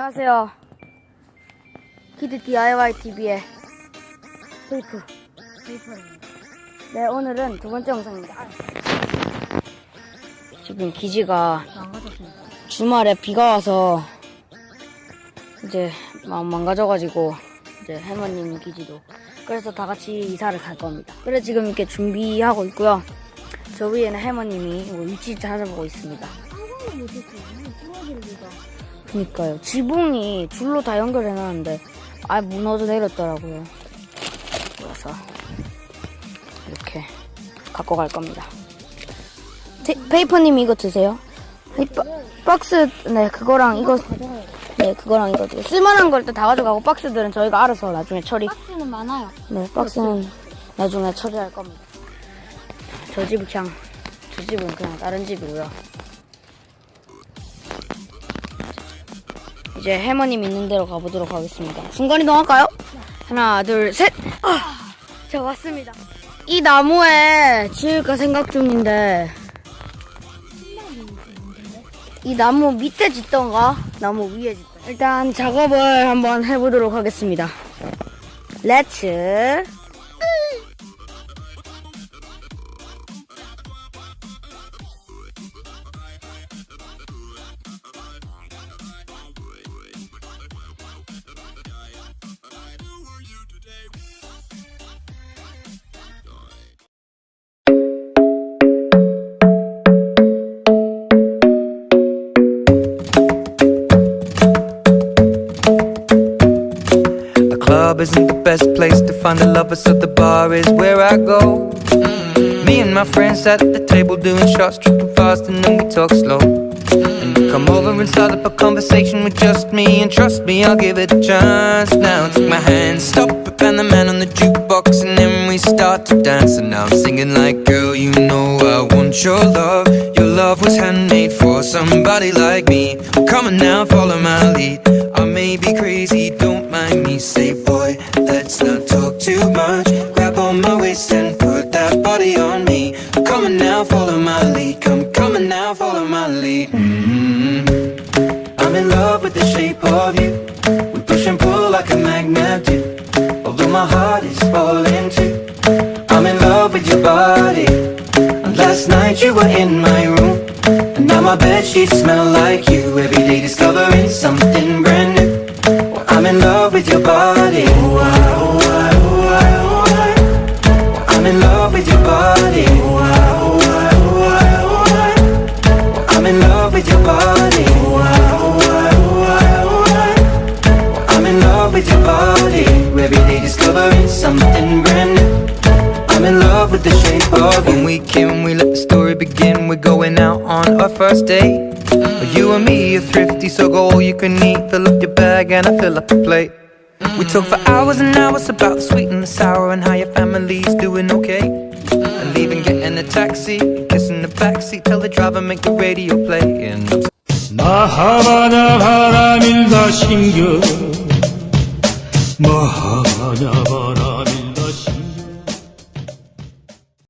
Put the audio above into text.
안녕하세요. 키드 DIY TV의 페이프입니다. 네, 오늘은 두 번째 영상입니다. 지금 기지가 주말에 비가 와서 이제 망가져가지고 이제 할머님 기지도 그래서 다 같이 이사를 갈 겁니다. 그래서 지금 이렇게 준비하고 있고요. 저 위에는 할머님이 위치 찾아보고 있습니다. 그니까요. 지붕이 줄로 다 연결해놨는데 아예 무너져 내렸더라고요. 그래서 이렇게 갖고 갈 겁니다. 페이퍼님이 이거 드세요. 박스, 네, 그거랑 이거, 네, 그거랑 이거 드세요. 쓸만한 걸 일단 다 가져가고 박스들은 저희가 알아서 나중에 처리. 박스는 많아요. 네, 박스는 나중에 처리할 겁니다. 저 집은 그냥 다른 집이고요. 이제 할머님 있는 데로 가보도록 하겠습니다. 순간 이동할까요? 하나, 둘, 셋! 제가 왔습니다. 이 나무에 지을까 생각 중인데 이 나무 밑에 짓던가 나무 위에 짓던가 일단 작업을 한번 해보도록 하겠습니다. 렛츠 Club isn't the best place to find the lovers, so the bar is where I go. Me and my friends sat at the table doing shots, tripping fast, and then we talk slow. And you come over and start up a conversation with just me, and trust me, I'll give it a chance. Now take my hand, stop it, and the man on the jukebox, and then we start to dance. And now I'm singing like, girl, you know I want your love. Your love was handmade for somebody like me. Come on now, follow my lead. I may be crazy, don't mind me. Say, boy, let's not talk too much. Grab on my waist and put that body on me. Come on now, follow my lead. Come on now, follow my lead. I'm in love with the shape of you. We push and pull like a magnet do. Although my heart is falling too. I'm in love with your body. And last night you were in my room. And now my bedsheets smell like you. Every day discovering something brand new. I'm in love with your body. I'm in love with your body. I'm in love with your body. I'm in love with your body. Every day discovering something brand new. I'm in love with the shape of you. When we came, we let the story begin. We're going out on our first date. You and me are thrifty, so go all you can eat. Fill up your bag and I fill up the plate. We talk for hours and hours about the sweet and the sour and how your family's doing okay. And leaving, getting a taxi, kissing the backseat, tell the driver make the radio play. And 마하바냐 바람일다 신겨 마하바냐 바람